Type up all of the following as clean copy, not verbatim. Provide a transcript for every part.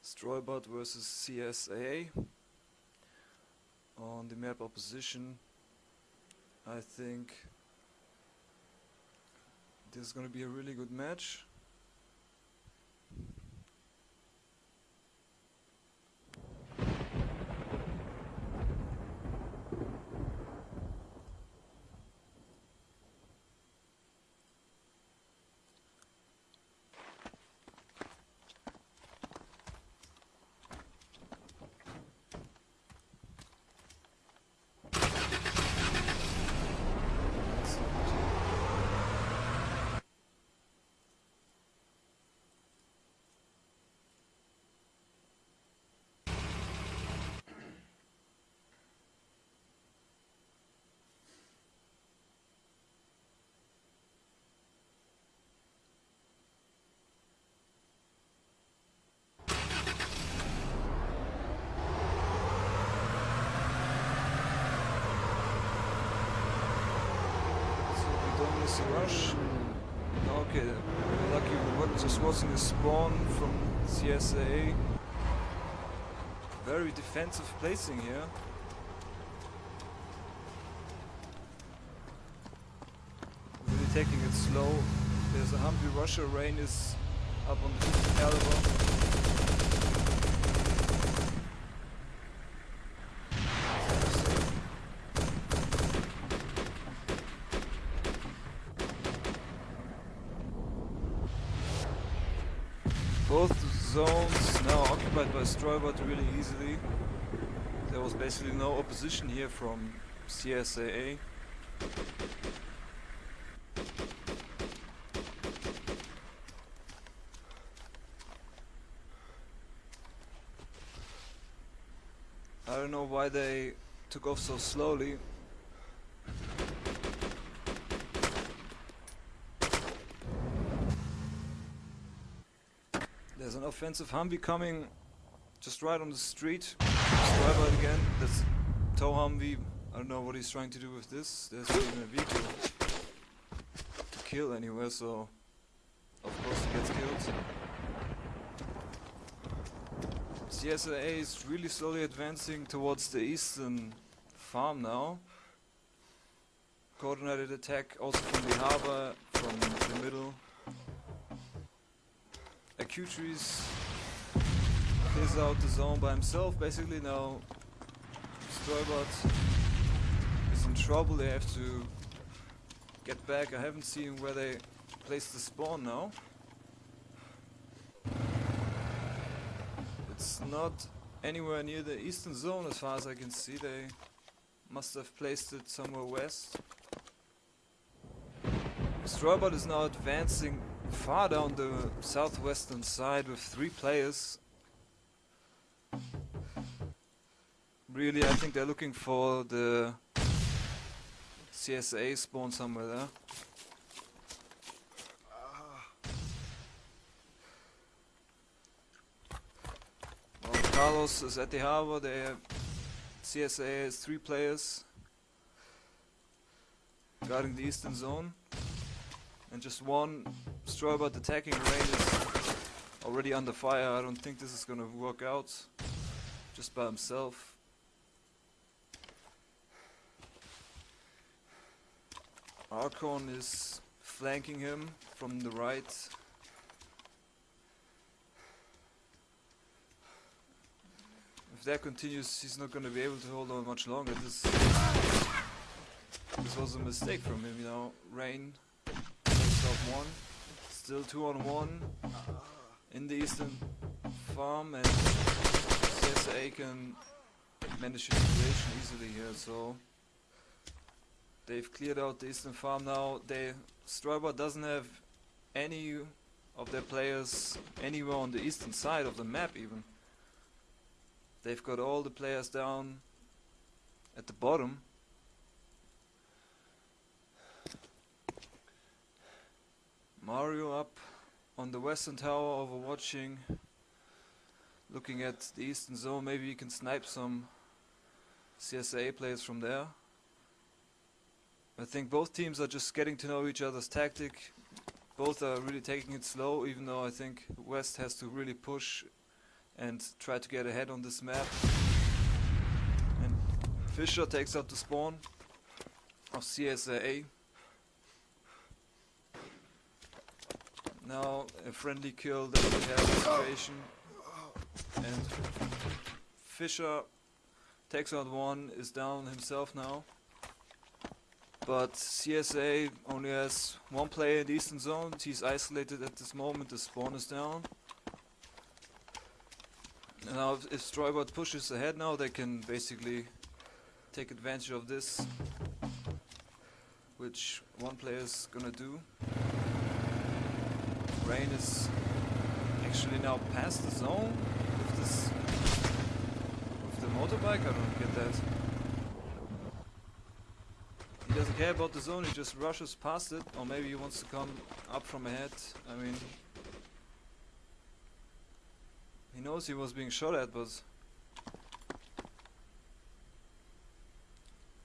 Stroybat versus CSAA on the map opposition. I think this is going to be a really good match. Don't miss a rush. Okay, we're lucky we just wasn't a spawn from CSAA. Very defensive placing here. Really taking it slow. There's a Humvee rusher. Rain is up on the 50 caliber. Both zones now occupied by Stroybat really easily. There was basically no opposition here from CSAA. I don't know why they took off so slowly. There's an offensive Humvee coming just right on the street. Stroybat again. That's tow Humvee. I don't know what he's trying to do with this. There's not even a vehicle to kill anywhere, so of course he gets killed. CSAA is really slowly advancing towards the eastern farm now. Coordinated attack also from the harbor, from the middle. Acutries clears out the zone by himself basically. Now Stroybat is in trouble. They have to get back. I haven't seen where they placed the spawn now. It's not anywhere near the eastern zone as far as I can see. They must have placed it somewhere west. Stroybat is now advancing far down the southwestern side with 3 players. Really, I think they're looking for the CSAA spawn somewhere there. Well, Carlos is at the harbor. CSAA has 3 players guarding the eastern zone. And just one Stroybat attacking. Rain is already under fire. I don't think this is gonna work out just by himself. Archon is flanking him from the right. If that continues, he's not gonna be able to hold on much longer. This was a mistake from him, you know. Rain one, still 2 on 1 in the eastern farm, and CSAA can manage the situation easily here. So they've cleared out the eastern farm now. Stroybat doesn't have any of their players anywhere on the eastern side of the map even. They've got all the players down at the bottom. Mario up on the western tower overwatching, looking at the eastern zone. Maybe you can snipe some CSAA players from there. I think both teams are just getting to know each other's tactic. Both are really taking it slow, even though I think West has to really push and try to get ahead on this map. And Fisher takes out the spawn of CSAA. Now a friendly kill that we have the situation, and Fisher takes out one, is down himself now. But CSA only has one player in the eastern zone. He's isolated at this moment. The spawn is down. And now if Stroybat pushes ahead now, they can basically take advantage of this, which one player is gonna do. Rain is actually now past the zone with the motorbike. I don't get that. He doesn't care about the zone, he just rushes past it, or maybe he wants to come up from ahead. I mean, he knows he was being shot at, but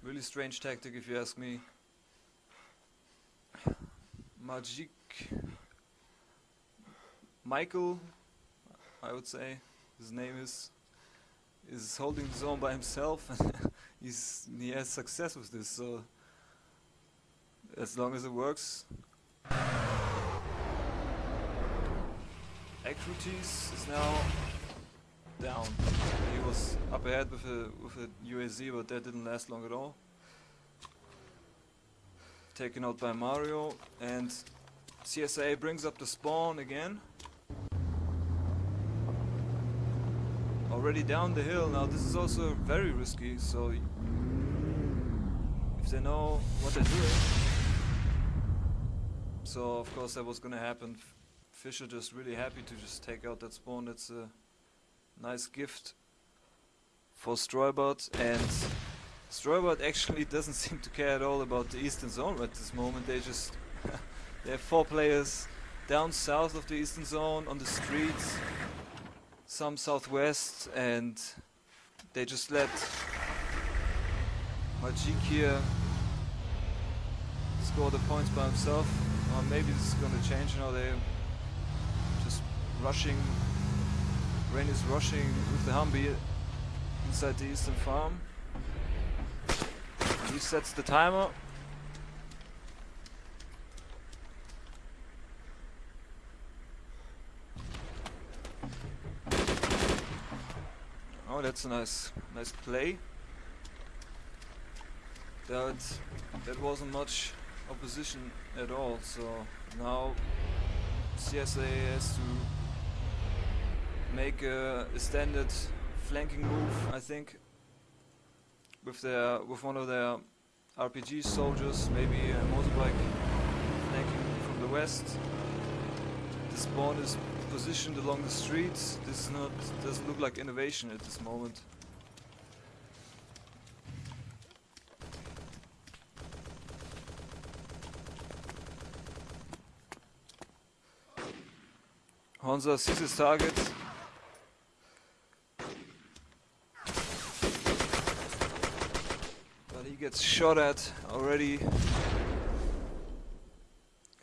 really strange tactic if you ask me. Michael, I would say, his name is holding the zone by himself, and he has success with this, so as long as it works. Acrutis is now down. He was up ahead with a UAZ, but that didn't last long at all. Taken out by Mario, and CSA brings up the spawn again. Already down the hill. Now this is also very risky, so if they know what they're doing. So of course that was gonna happen. Fisher just really happy to just take out that spawn. That's a nice gift for Stroybat, and Stroybat actually doesn't seem to care at all about the eastern zone at this moment. They just they have 4 players down south of the eastern zone on the streets, some southwest, and they just let Majik here score the points by himself. Or maybe this is gonna change now. They're just rushing. Rain is rushing with the Humvee inside the eastern farm. He sets the timer. Oh, that's a nice play. That wasn't much opposition at all. So now CSA has to make a standard flanking move, I think, with one of their RPG soldiers, maybe a motorbike flanking from the west. The spawn is positioned along the streets. This doesn't look like innovation at this moment. Honza sees his target. But he gets shot at already.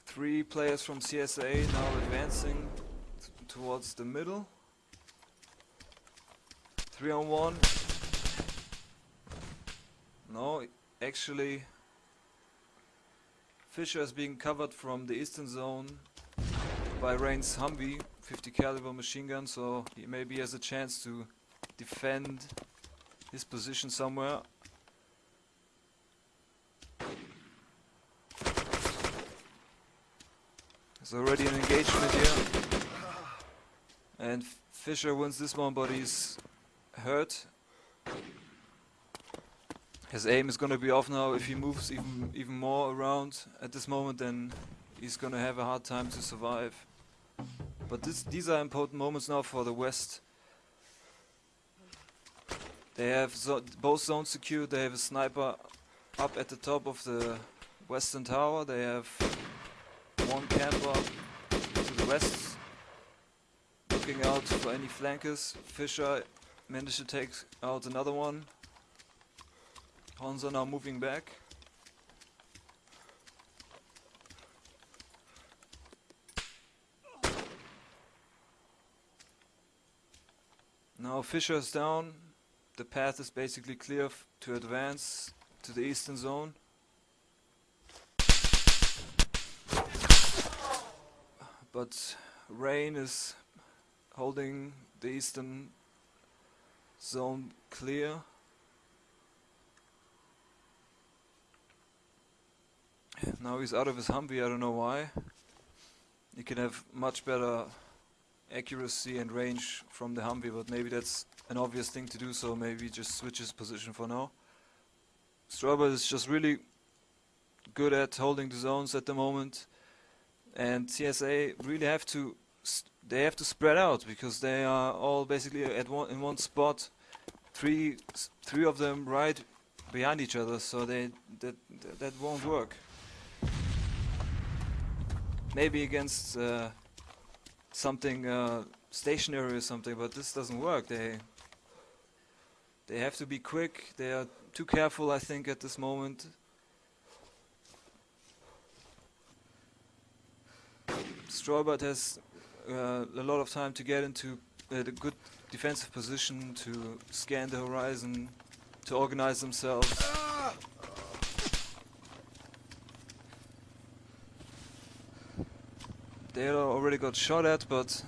3 players from CSA now advancing towards the middle. 3-on-1. No, actually Fisher is being covered from the eastern zone by Rain's Humvee 50 caliber machine gun, so he maybe has a chance to defend his position somewhere. There's already an engagement here, and Fisher wins this one, but he's hurt. His aim is gonna be off now. If he moves even more around at this moment, then he's gonna have a hard time to survive. But these are important moments now for the West. They have both zones secured. They have a sniper up at the top of the western tower. They have one camper to the west, looking out for any flankers. Fisher managed to take out another one. Honza now moving back. Now Fischer is down. The path is basically clear to advance to the eastern zone. But Rain is holding the eastern zone clear. Now he's out of his Humvee, I don't know why. He can have much better accuracy and range from the Humvee, but maybe that's an obvious thing to do, so maybe just switch his position for now. Stroybat is just really good at holding the zones at the moment, and CSAA really have to spread out, because they are all basically in one spot, three of them right behind each other, so that won't work. Maybe against something stationary or something, but this doesn't work. They have to be quick. They are too careful, I think, at this moment. Stroybat has a lot of time to get into a good defensive position, to scan the horizon, to organize themselves. They already got shot at, but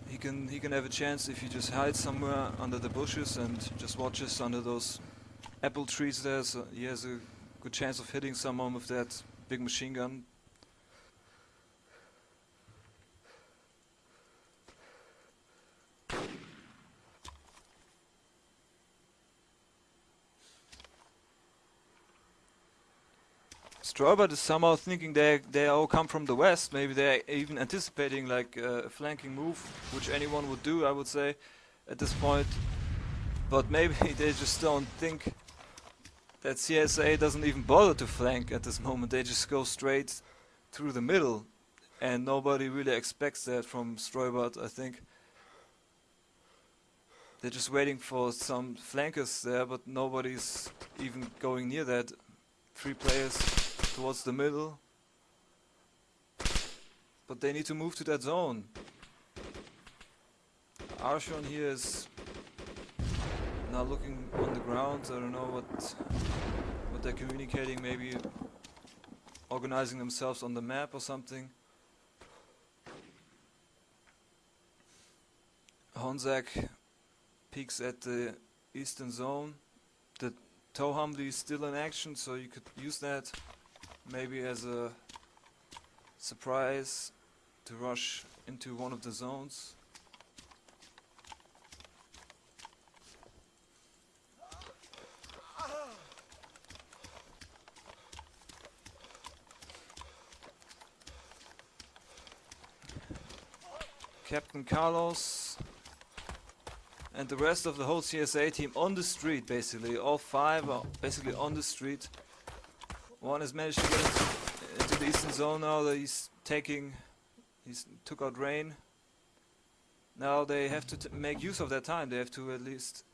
he can have a chance if he just hides somewhere under the bushes and just watches under those apple trees there. So he has a good chance of hitting someone with that big machine gun. Stroybat is somehow thinking they all come from the west. Maybe they're even anticipating like a flanking move, which anyone would do, I would say, at this point. But maybe they just don't think that CSAA doesn't even bother to flank at this moment. They just go straight through the middle, and nobody really expects that from Stroybat, I think. They're just waiting for some flankers there, but nobody's even going near that. 3 players towards the middle, but they need to move to that zone. Arshon here is now looking on the ground. I don't know what they're communicating, maybe organizing themselves on the map or something. Honzak peeks at the eastern zone. The tow Humvee is still in action, so you could use that maybe as a surprise to rush into one of the zones. Captain Carlos and the rest of the whole CSAA team on the street, basically. All 5 are basically on the street. One has managed to get into the eastern zone now that he's took out Rain. Now they have to make use of that time. They have to at least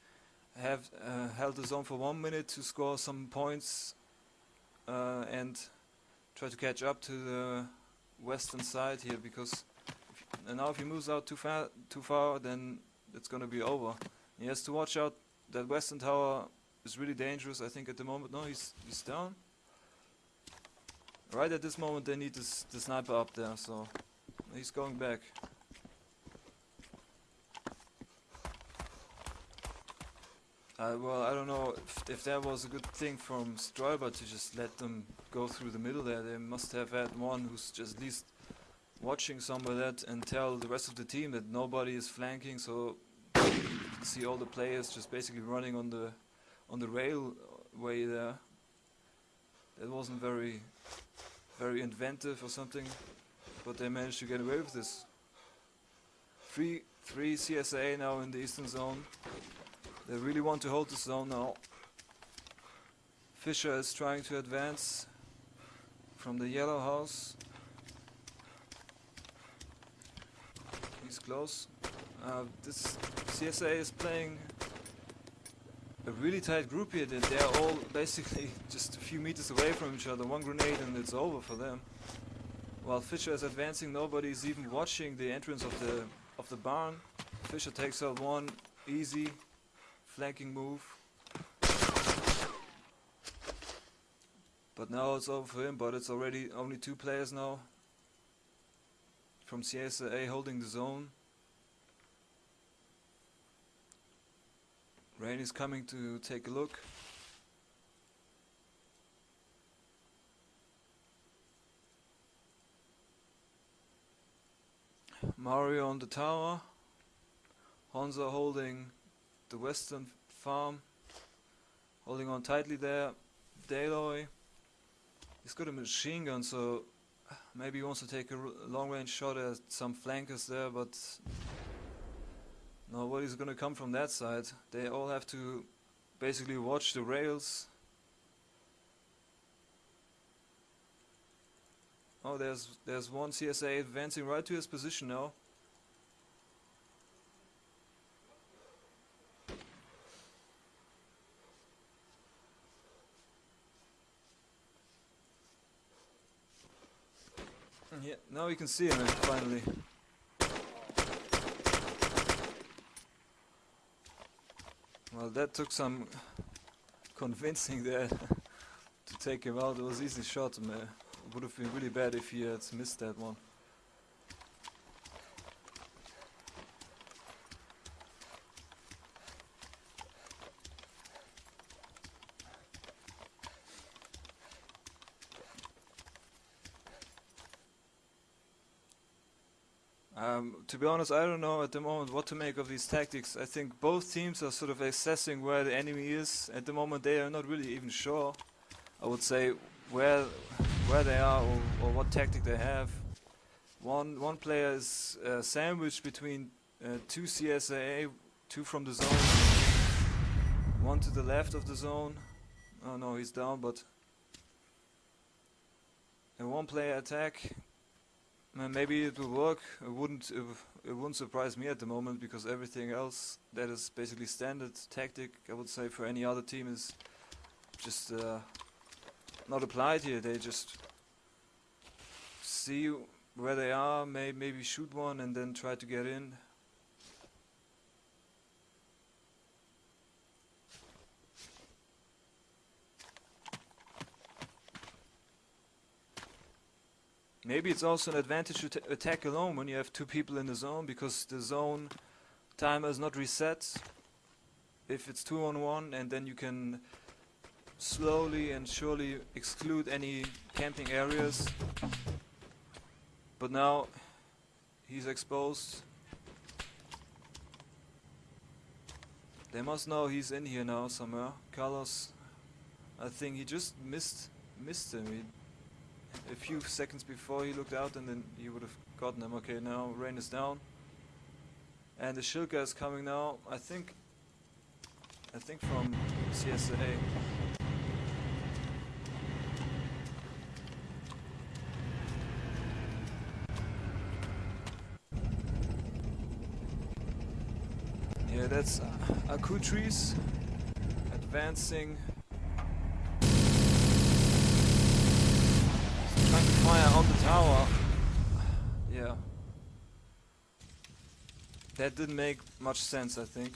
have held the zone for 1 minute to score some points and try to catch up to the western side here, because now if he moves out too far, then it's gonna be over. He has to watch out. That western tower is really dangerous, I think, at the moment. No, he's down. Right at this moment they need the sniper up there, so he's going back. Well, I don't know if that was a good thing from Stroybat to just let them go through the middle there. They must have had one who's just at least watching some of that and tell the rest of the team that nobody is flanking, so you can see all the players just basically running on the railway there. That wasn't very inventive or something, but they managed to get away with this. 3 CSAA now in the eastern zone. They really want to hold this zone now. Fischer is trying to advance from the yellow house. He's close. This CSAA is playing a really tight group here. They are all basically just a few meters away from each other. One grenade and it's over for them. While Fischer is advancing, nobody is even watching the entrance of the barn. Fisher takes out one, easy flanking move. But now it's over for him, but it's already only 2 players now from CSAA holding the zone. Rain is coming to take a look. Mario on the tower. Honza holding the western farm, holding on tightly there. Daloy, he's got a machine gun, so maybe he wants to take a long range shot at some flankers there, but nobody's gonna come from that side. They all have to basically watch the rails. Oh, there's one CSA advancing right to his position now. Yeah, now we can see him finally. Well, that took some convincing there to take him out. It was easy shot. It would have been really bad if he had missed that one. To be honest, I don't know at the moment what to make of these tactics. I think both teams are sort of assessing where the enemy is. At the moment they are not really even sure, I would say, where they are or what tactic they have. One player is sandwiched between 2 CSAA, 2 from the zone, 1 to the left of the zone. Oh no, he's down, but a 1 player attack. Maybe it will work. It wouldn't surprise me at the moment, because everything else that is basically standard tactic, I would say, for any other team is just not applied here. They just see where they are, maybe shoot one and then try to get in. Maybe it's also an advantage to attack alone when you have 2 people in the zone, because the zone timer is not reset if it's 2-on-1, and then you can slowly and surely exclude any camping areas. But now he's exposed. They must know he's in here now somewhere. Carlos, I think he just missed him. A few seconds before he looked out, and then he would have gotten him. Okay, now rain is down, and the Shilka is coming now. I think from CSAA. Yeah, that's Akutris advancing. Trying to fire on the tower. Yeah. That didn't make much sense, I think.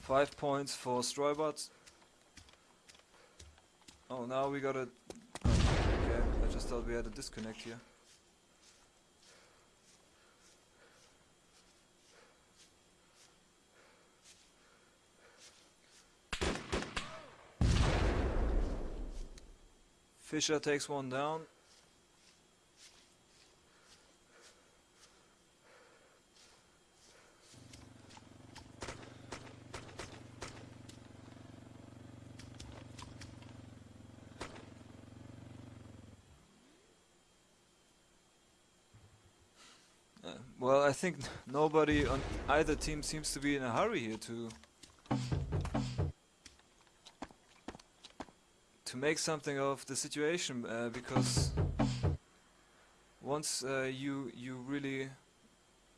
5 points for Stroybat. Oh, now we got a... Oh, okay, I just thought we had a disconnect here. Fisher takes one down. Well, I think nobody on either team seems to be in a hurry here to make something of the situation, because once you really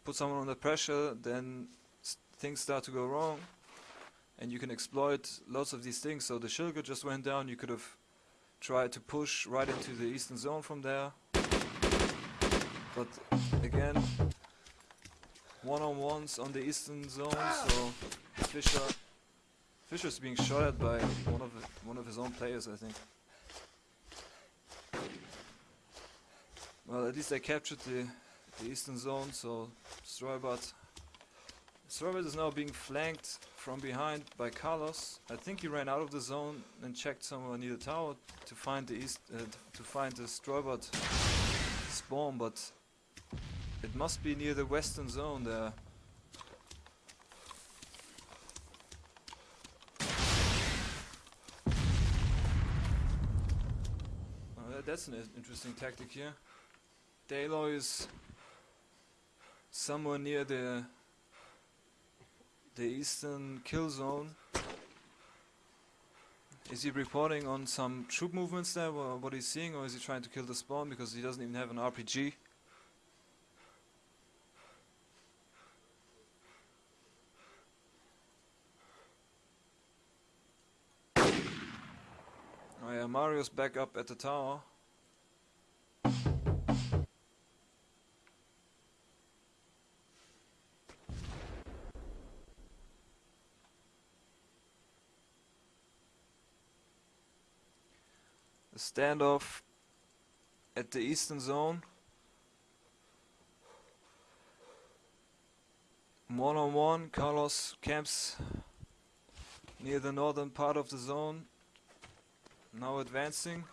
put someone under pressure, then things start to go wrong, and you can exploit lots of these things. So the Shilka just went down. You could have tried to push right into the eastern zone from there, but again, one-on-ones on the eastern zone, so Fischer's being shot at by one of his own players, I think. Well, at least they captured the eastern zone, so Stroybat is now being flanked from behind by Carlos. I think he ran out of the zone and checked somewhere near the tower to find the Stroybat spawn, but it must be near the western zone there. That's an interesting tactic here. Daloy is somewhere near the eastern kill zone. Is he reporting on some troop movements there, what he's seeing, or is he trying to kill the spawn because he doesn't even have an RPG? Oh yeah, Mario's back up at the tower. Standoff at the eastern zone. One-on-one, Carlos camps near the northern part of the zone. Now advancing.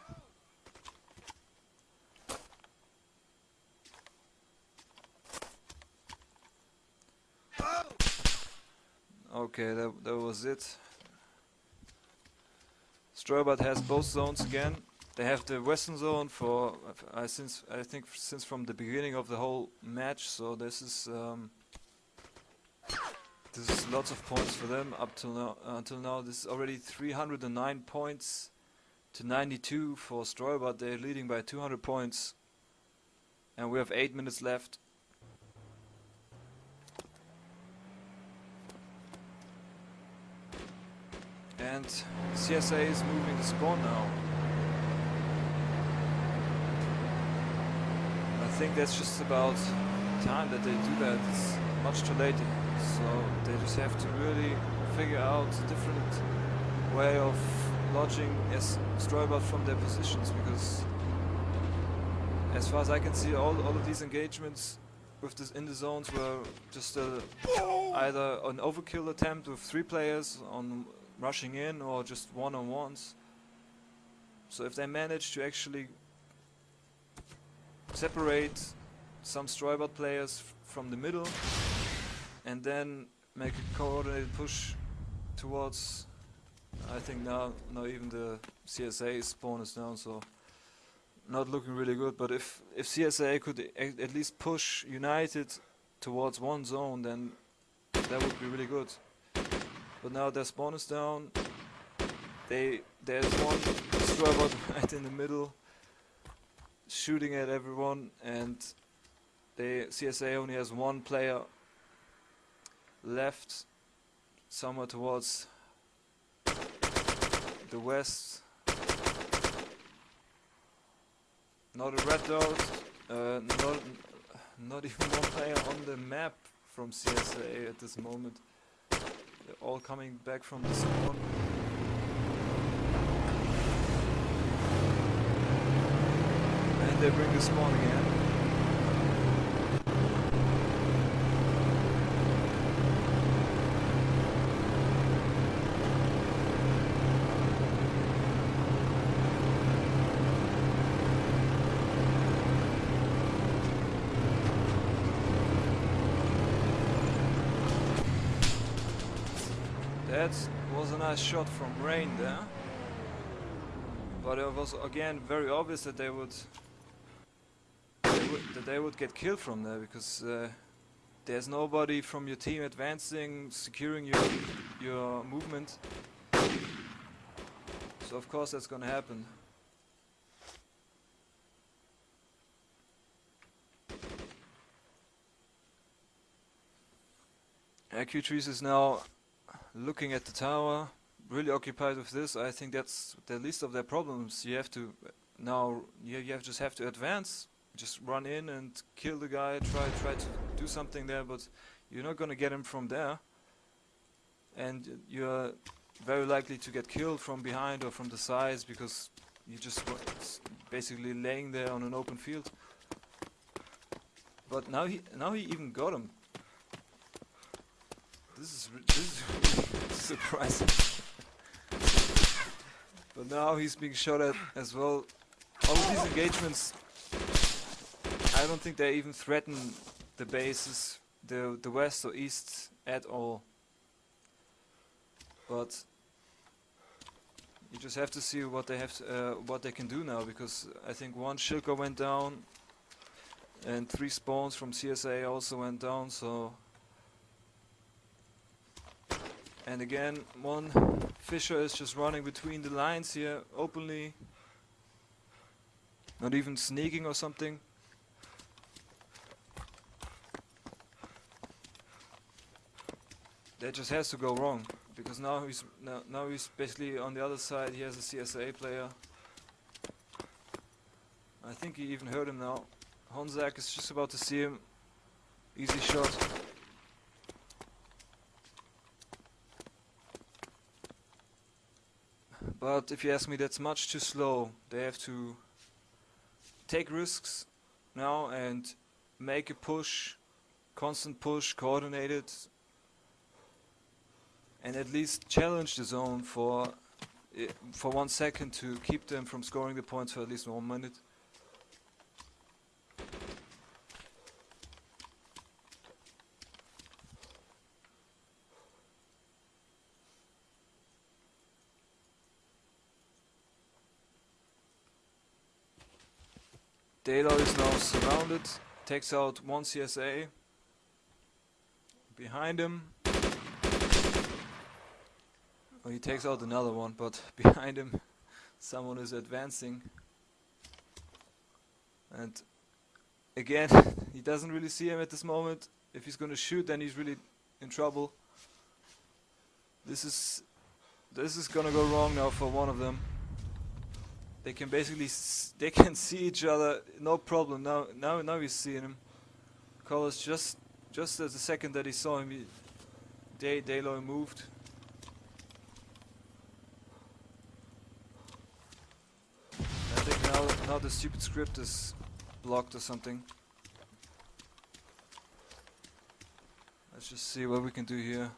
Okay, that was it. Stroybat has both zones again. They have the western zone for I think since from the beginning of the whole match. So this is lots of points for them up till now. Until now, this is already 309 points to 92 for Stroybat. They're leading by 200 points, and we have 8 minutes left. And CSAA is moving the spawn now. I think that's just about time that they do that. It's much too late, so they just have to really figure out a different way of lodging Stroybat from their positions, because as far as I can see, all of these engagements with this in the zones were just either an overkill attempt with 3 players on rushing in, or just one-on-ones. So if they manage to actually separate some Stroybat players from the middle and then make a coordinated push towards, I think now even the CSAA spawn is down, so not looking really good. But if CSAA could at least push United towards one zone, then that would be really good. But now their spawn is down. There's one Stroybat right in the middle, shooting at everyone, and CSAA only has 1 player left, somewhere towards the west. Not a red dot, not even 1 player on the map from CSAA at this moment. They're all coming back from the spawn. And they bring the spawn again. That was a nice shot from Rain there, but it was again very obvious that they would get killed from there, because there's nobody from your team advancing, securing your movement. So of course that's gonna happen. Q3 is now looking at the tower, really occupied with this. I think that's the least of their problems. You have to now, you just have to advance just run in and kill the guy, try to do something there, but you're not gonna get him from there, and you're very likely to get killed from behind or from the sides because you just basically laying there on an open field. But now he even got him. This is surprising. But now he's being shot at as well. All of these engagements, I don't think they even threaten the bases, the west or east at all. But you just have to see what they have to, what they can do now, because I think one Shilka went down, and 3 spawns from CSAA also went down. So, and again, one Fisher is just running between the lines here openly, not even sneaking or something. That just has to go wrong, because now he's basically on the other side. He has a CSAA player. I think he even heard him now. Honzak is just about to see him. Easy shot. But if you ask me, that's much too slow. They have to take risks now and make a push, constant push, coordinated, and at least challenge the zone for 1 second to keep them from scoring the points for at least 1 minute. Dalo is now surrounded, takes out 1 CSA. Behind him, oh, he takes out another one, but behind him someone is advancing. And again, he doesn't really see him at this moment. If he's gonna shoot, then he's really in trouble. This is gonna go wrong now for one of them. They can basically they can see each other, no problem. Now he's seeing him. Colors just at the second that he saw him, Dalo moved. I think now the stupid script is blocked or something. Let's just see what we can do here.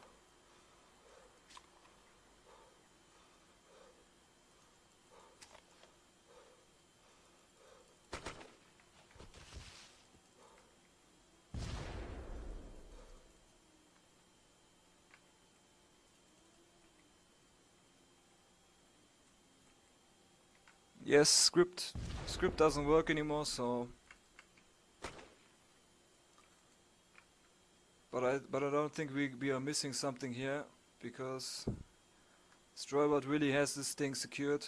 Yes, script doesn't work anymore, so. But I don't think we are missing something here, because Stroybat really has this thing secured.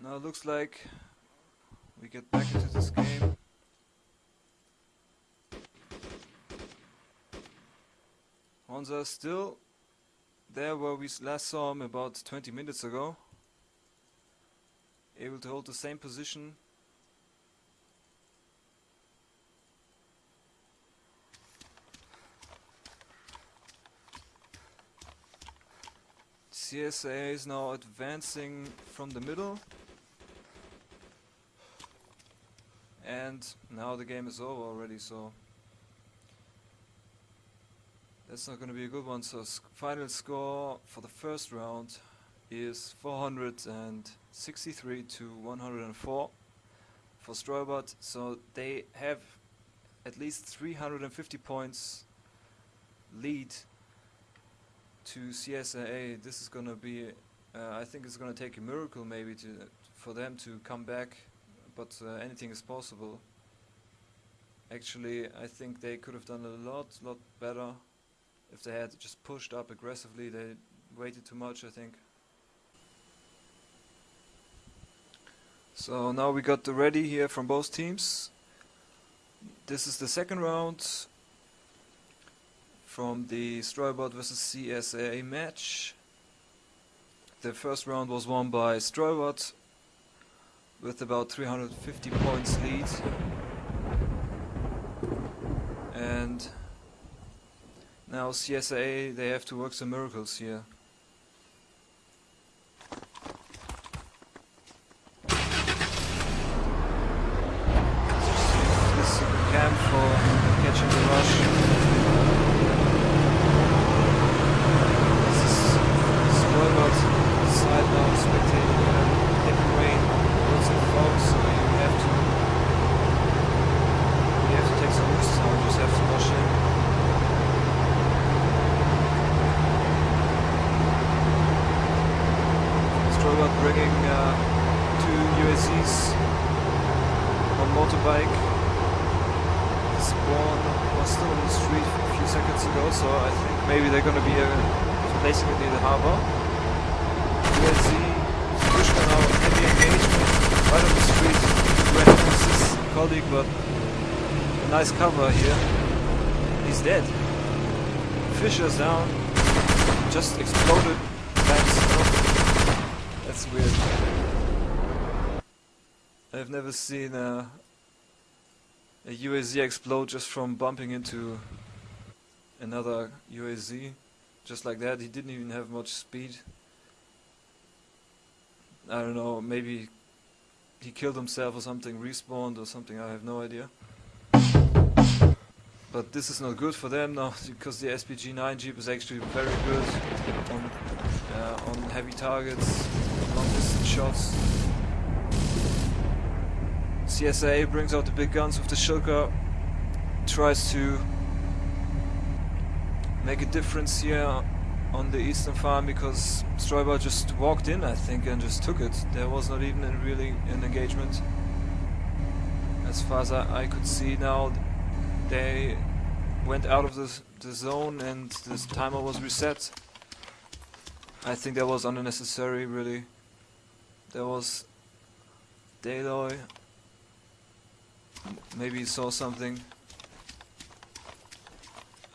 Now it looks like we get back into this game. Honza is still there where we last saw him about 20 minutes ago. Able to hold the same position. CSAA is now advancing from the middle. And now the game is over already, so that's not going to be a good one. So final score for the first round is 463 to 104 for Stroybat. So they have at least 350 points lead to CSAA. This is going to be, I think it's going to take a miracle maybe for them to come back, but anything is possible. Actually, I think they could have done a lot better if they had just pushed up aggressively. They waited too much, I think. So now we got the ready here from both teams. This is the second round from the Stroybat vs CSAA match. The first round was won by Stroybat with about 350 points lead. And now CSAA, they have to work some miracles here. This camp for catching the rush. This is Stroybat side now, spectating heavy rain, lots of fog, so you have to take some risks now, just have to rush in. Stroybat bringing two UAZs on motorbike. This one was still on the street a few seconds ago, so I think maybe they're going to be placing it near the harbor. UAZ, Pushka now, heavy engagement, right on the street. Ran into his colleague, but a nice cover here. He's dead. Fisher's down, just exploded. That's weird. I've never seen a UAZ explode just from bumping into another UAZ. Just like that. He didn't even have much speed. I don't know, maybe he killed himself or something, respawned or something, I have no idea. But this is not good for them now, because the SPG-9 Jeep is actually very good on heavy targets, long distance shots. CSAA brings out the big guns with the Shilka, tries to make a difference here on the eastern farm, because Stroybat just walked in, I think, and just took it. There was not even really an engagement. As far as I could see now, they went out of the zone and this timer was reset. I think that was unnecessary, really. There was Daloy. Maybe he saw something.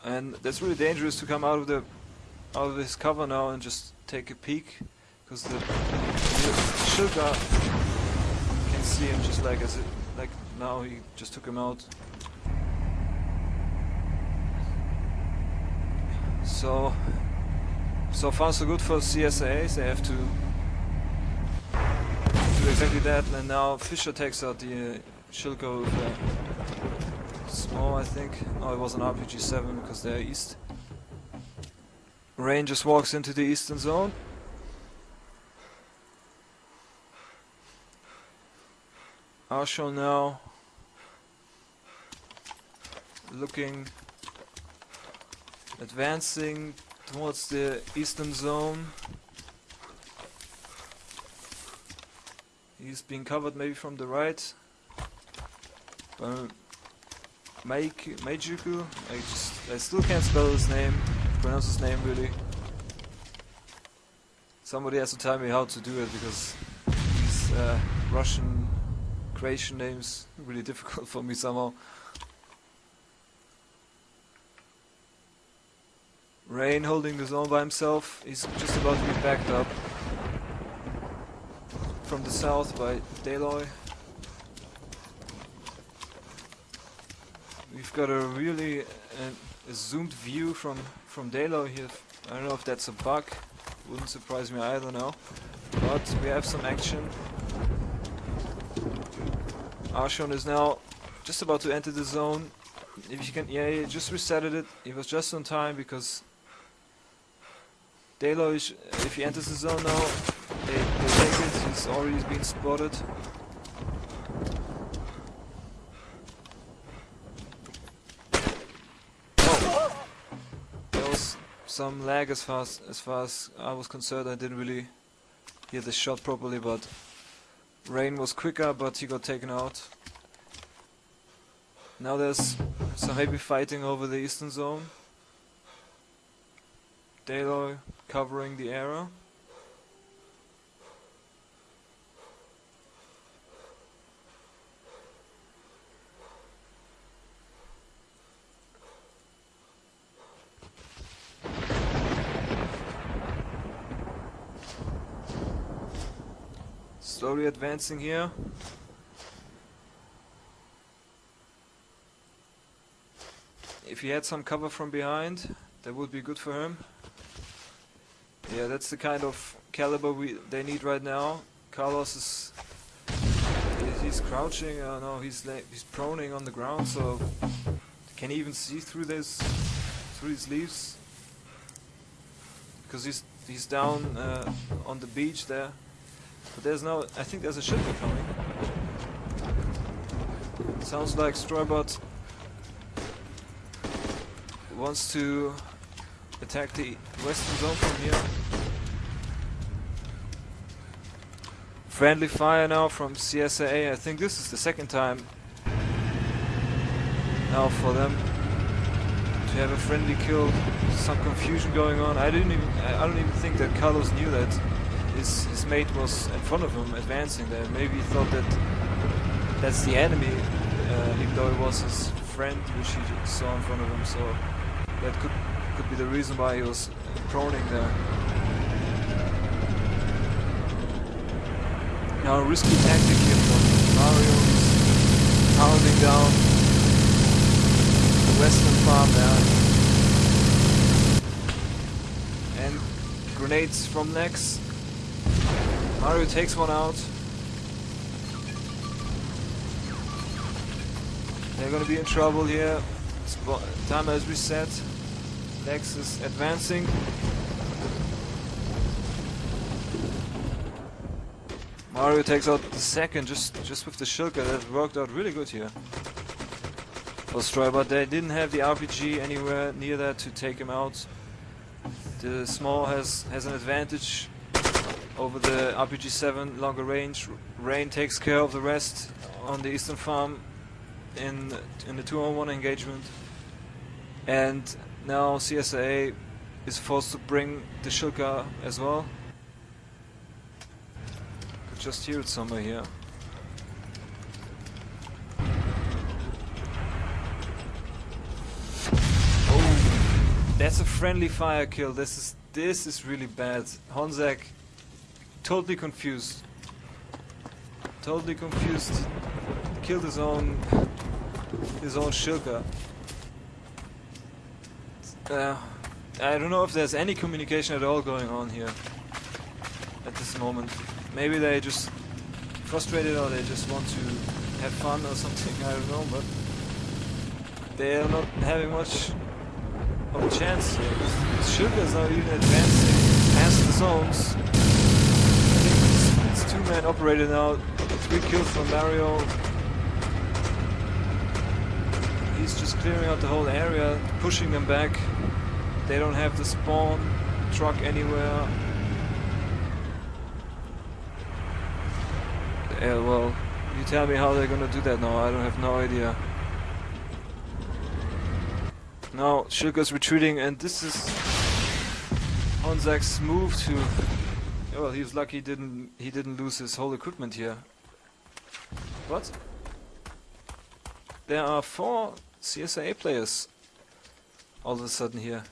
And that's really dangerous to come out of his cover now and just take a peek, because the Shilka can see him just like now he just took him out. So far so good for CSAA. They have to do exactly that, and now Fisher takes out the Shilka with small, I think. Oh, it was an RPG-7 because they're east. Rain just walks into the eastern zone. Arshel now advancing towards the eastern zone. He's being covered maybe from the right. Meijuku, I still can't spell his name, pronounce his name really. Somebody has to tell me how to do it, because these Russian Croatian names are really difficult for me somehow. Rain holding the zone by himself. He's just about to be backed up from the south by Daloy. We've got a really a zoomed view from Daloy here. I don't know if that's a bug, Wouldn't surprise me either now. But we have some action. Arshon is now just about to enter the zone. If you can, yeah, he just resetted it. He was just on time because Dalo, if he enters the zone now, they take it. He's already been spotted. Oh, there was some lag as far as I was concerned. I didn't really hear the shot properly, but Rain was quicker, but he got taken out. Now there's some heavy fighting over the eastern zone. Daloy covering the area. Slowly advancing here. If he had some cover from behind, that would be good for him. Yeah, that's the kind of caliber they need right now. Carlos he's crouching. No, he's proning on the ground, so can he even see through these leaves? Because he's down on the beach there. But there's no. I think there's a ship coming. Sounds like Stroybat wants to attack the western zone from here. Friendly fire now from CSAA. I think this is the second time now for them to have a friendly kill. Some confusion going on. I don't even think that Carlos knew that his mate was in front of him advancing there. Maybe he thought that that's the enemy, even though it was his friend which he saw in front of him. So that could be the reason why he was proning there. Now a risky tactic here from Mario. He's pounding down the western farm there. And grenades from Nex. Mario takes one out. They're gonna be in trouble here. Timer is reset. Nex is advancing. Mario takes out the second just with the shulker. That worked out really good here for Stroybat. They didn't have the RPG anywhere near that to take him out. The small has an advantage over the RPG-7 longer range. Rain takes care of the rest on the eastern farm in the 2-on-1 engagement. And now CSAA is forced to bring the shulker as well. Could just hear it somewhere here. Oh, that's a friendly fire kill. This is really bad. Honzak totally confused. Totally confused. Killed his own shulker. I don't know if there's any communication at all going on here at this moment. Maybe they just frustrated or they just want to have fun or something, I don't know, but they are not having much of a chance here. Shulker is not even advancing past the zones. I think it's two-man operated now. 3 kills from Mario. He's just clearing out the whole area, pushing them back. They don't have the spawn truck anywhere. Yeah, well, you tell me how they're gonna do that now. I don't have no idea. Now Shulker's retreating, and this is Honzak's move to. Well, he was lucky he didn't lose his whole equipment here. What? There are 4 CSAA players all of a sudden here.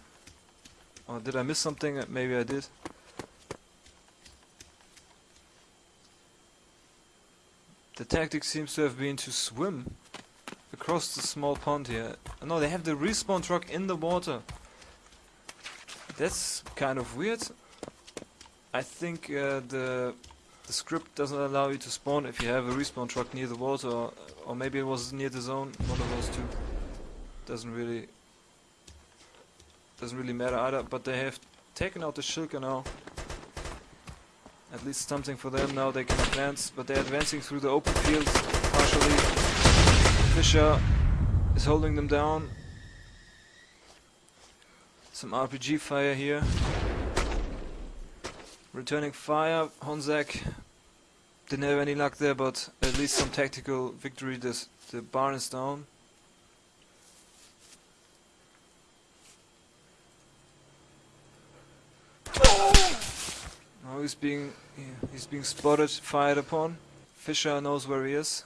Or did I miss something? Maybe I did. The tactic seems to have been to swim across the small pond here. No, they have the respawn truck in the water. That's kind of weird. I think the script doesn't allow you to spawn if you have a respawn truck near the water, or maybe it was near the zone. One of those two. Doesn't really matter either. But they have taken out the shulker now. At least something for them now. They can advance, but they're advancing through the open field partially. Fischer is holding them down. Some RPG fire here. Returning fire. Honzak didn't have any luck there, but at least some tactical victory. The barn is down. Now he's being spotted, fired upon. Fischer knows where he is.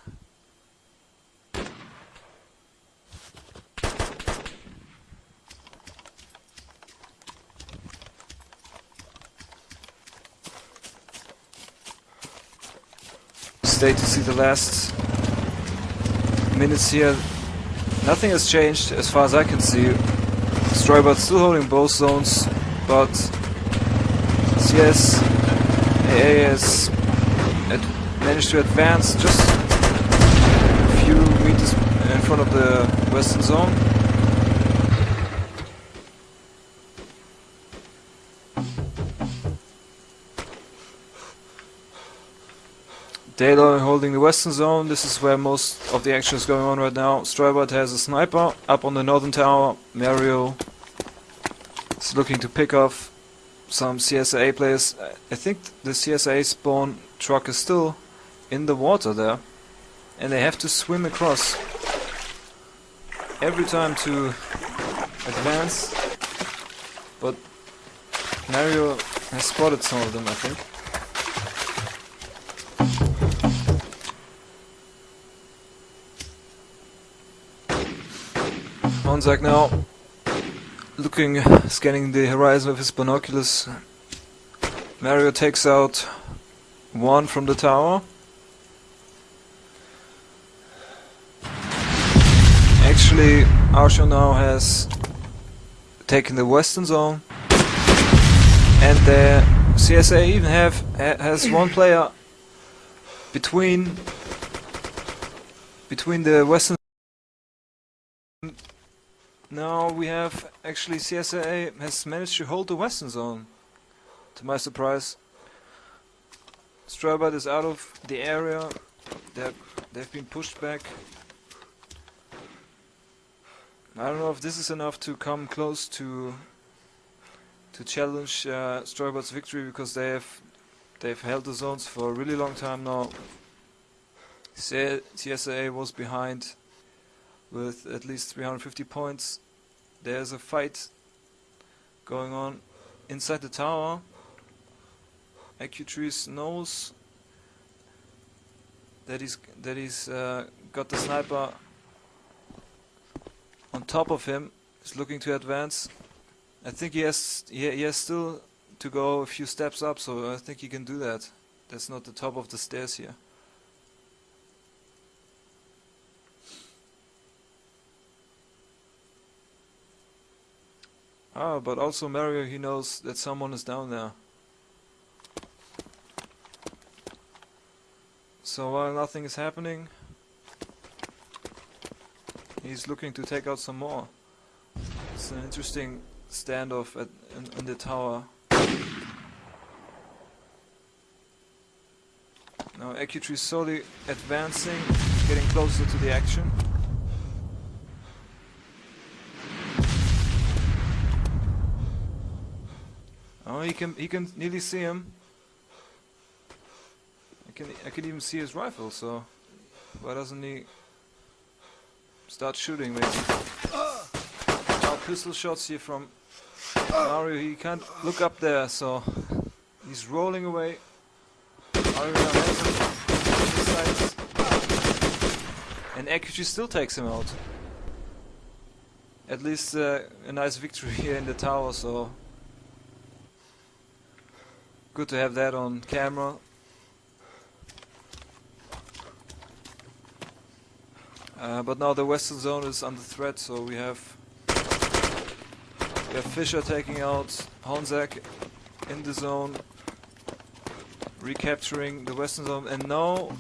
Stay to see the last minutes here. Nothing has changed as far as I can see. Stroybat still holding both zones, but CSAA has managed to advance just a few meters in front of the western zone. Dalo holding the western zone. This is where most of the action is going on right now. Stroybat has a sniper up on the northern tower. Mario is looking to pick off some CSAA players. I think the CSAA spawn truck is still in the water there, and they have to swim across every time to advance. But Mario has spotted some of them, I think. Honzak now scanning the horizon with his binoculars. Mario takes out one from the tower. Actually, Arsho now has taken the western zone, and the CSA even has one player between the western. Now we have actually CSAA has managed to hold the western zone, to my surprise. Stroybat is out of the area. They've been pushed back. I don't know if this is enough to come close to challenge Stroybat's victory, because they've held the zones for a really long time now. CSAA was behind with at least 350 points. There's a fight going on inside the tower. Acutrees knows that he's got the sniper on top of him. He's looking to advance. I think he has still to go a few steps up, so I think he can do that. That's not the top of the stairs here. But also Mario, he knows that someone is down there. So while nothing is happening, he's looking to take out some more. It's an interesting standoff in the tower. Now Acutrees slowly advancing, getting closer to the action. Oh, he can nearly see him. I can even see his rifle, so why doesn't he start shooting maybe? Now pistol shots here from Mario. He can't look up there, so he's rolling away. Mario now has him in his sights, and Acutrees still takes him out. At least a nice victory here in the tower, so good to have that on camera. But now the western zone is under threat, so we have Fischer taking out Honzak in the zone. recapturing the western zone, and no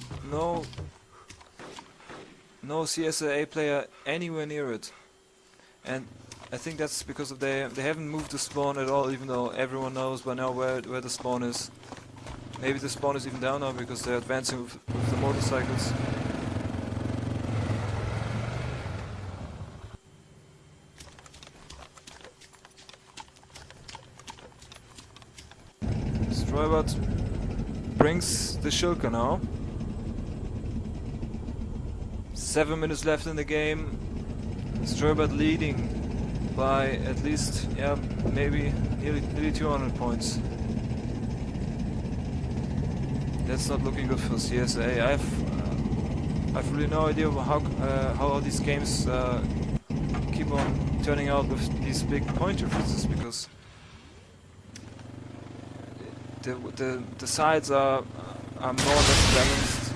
CSAA player anywhere near it. And I think that's because of they haven't moved the spawn at all, even though everyone knows by now where the spawn is. Maybe the spawn is even down now because they're advancing with the motorcycles. Stroybat brings the Shilka now. 7 minutes left in the game. Stroybat leading by at least, yeah, maybe nearly 200 points. That's not looking good for CSAA. I've really no idea how these games keep on turning out with these big point differences, because the sides are more or less balanced,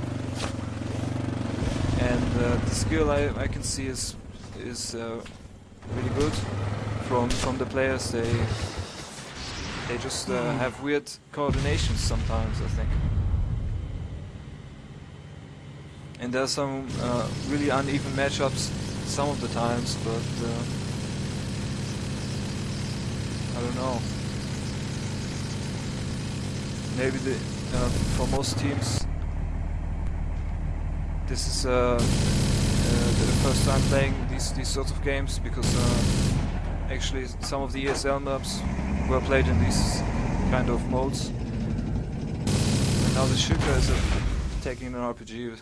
and the skill I can see is really good from the players. They just have weird coordinations sometimes, I think. And there's some really uneven matchups some of the times, but I don't know. Maybe for most teams this is the first time playing these sorts of games, because actually some of the ESL maps were played in these kind of modes. And now the Shilka is taking an RPG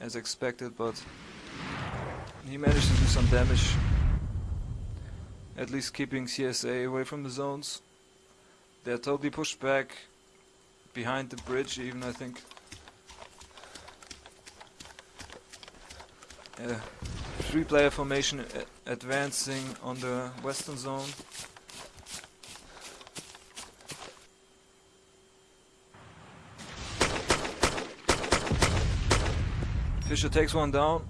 as expected, but he managed to do some damage, at least keeping CSA away from the zones. They're totally pushed back behind the bridge even, I think. 3-player formation advancing on the western zone. Fischer takes one down.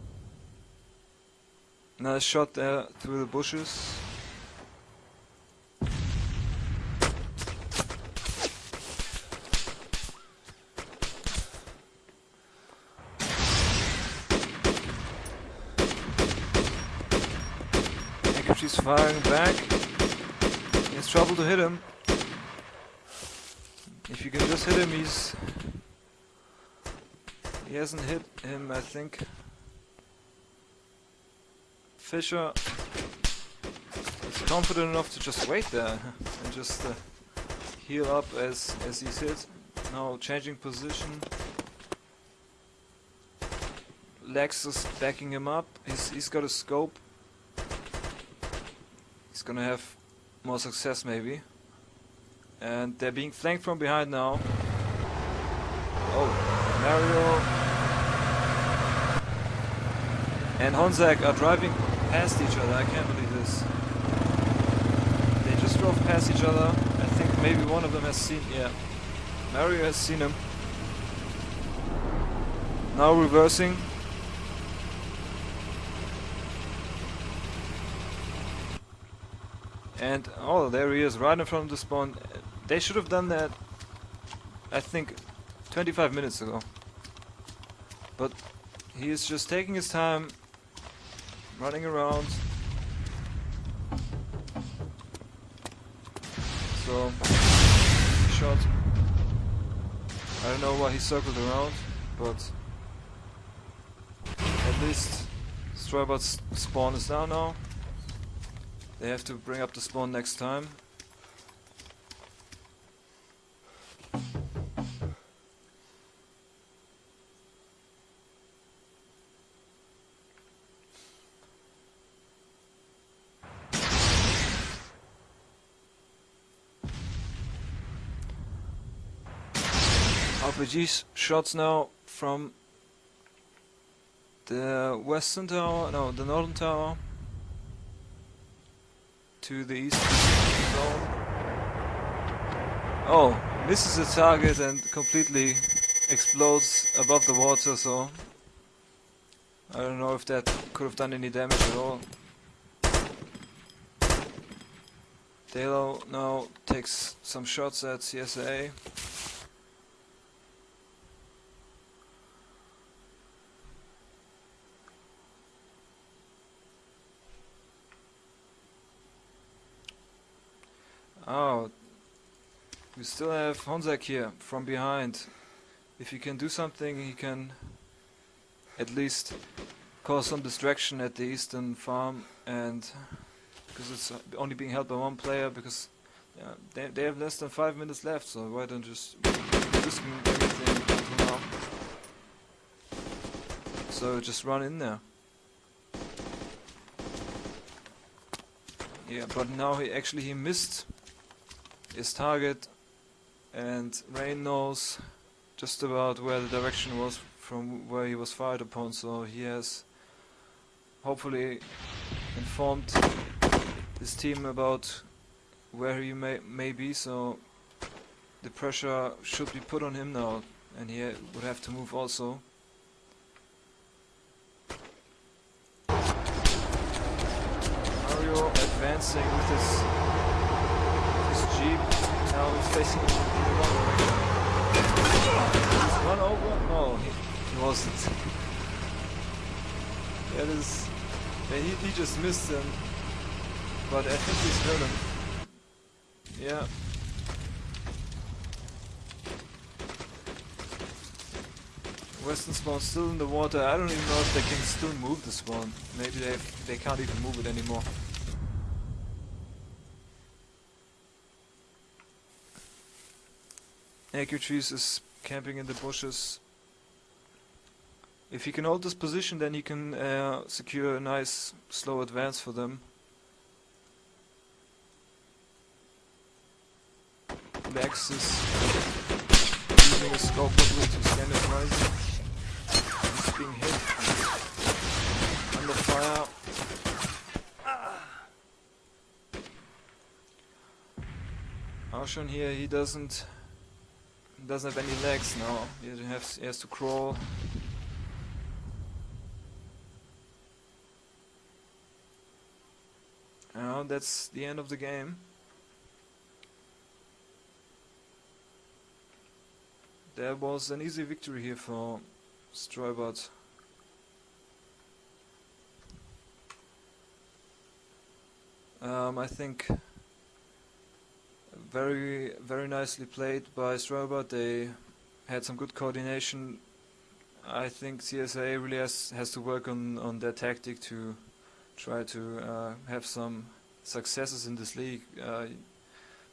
Nice shot there through the bushes. She's firing back. He has trouble to hit him. If you can just hit him, he hasn't hit him, I think. Fischer is confident enough to just wait there and just heal up as he's hit. Now changing position. Lex is backing him up. He's got a scope. He's gonna have more success maybe. And they're being flanked from behind now. Oh, Mario and Honzak are driving past each other. I can't believe this. They just drove past each other. I think maybe one of them has seen, yeah, Mario has seen him. Now reversing. And oh, there he is, right in front of the spawn. They should have done that, I think, 25 minutes ago. But he is just taking his time, running around. So, shot. I don't know why he circled around, but at least Stroybat's spawn is down now. They have to bring up the spawn next time. RPG shots now from the western tower, no, the northern tower, to the east zone. Oh, misses the target and completely explodes above the water, so I don't know if that could have done any damage at all. Dalo now takes some shots at CSAA. Oh, we still have Honzak here from behind. If he can do something, he can at least cause some distraction at the eastern farm, and because it's only being held by one player, because they have less than 5 minutes left, so why don't just risk everything until now? So just run in there. Yeah, but now he missed his target, and Rain knows just about where the direction was from where he was fired upon, so he has hopefully informed his team about where he may be, so the pressure should be put on him now, and he would have to move also. Mario advancing with his jeep. Now he's facing in the wrong direction. He's run over? No, he wasn't. That is... he just missed him. But I think he's hurt him. Yeah. Western spawn still in the water. I don't even know if they can still move the spawn. Maybe they can't even move it anymore. Trees is camping in the bushes. If he can hold this position, then he can secure a nice slow advance for them. Lex is using a scope probably to scan his horizon. He's being hit. Under fire. Arshan here, he doesn't have any legs now. He has to crawl. Now that's the end of the game. There was an easy victory here for Stroybat. I think very nicely played by Stroybat. They had some good coordination. I think CSAA really has to work on their tactic to try to have some successes in this league.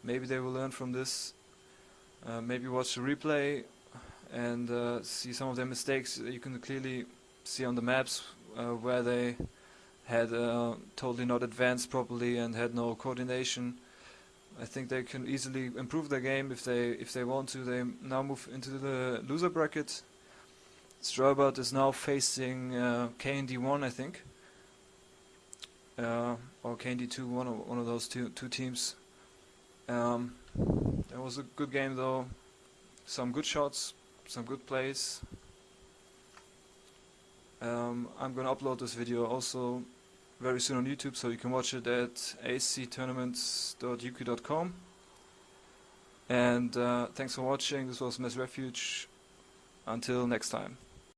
Maybe they will learn from this. Maybe watch the replay and see some of their mistakes. You can clearly see on the maps where they had totally not advanced properly and had no coordination. I think they can easily improve their game if they want to. They now move into the loser bracket. Stroybat is now facing KND1, I think, or KND2, one of those two teams. It was a good game though. Some good shots, some good plays. I'm gonna upload this video also very soon on YouTube, so you can watch it at actournaments.uk.com. And thanks for watching. This was Mess Refuge. Until next time.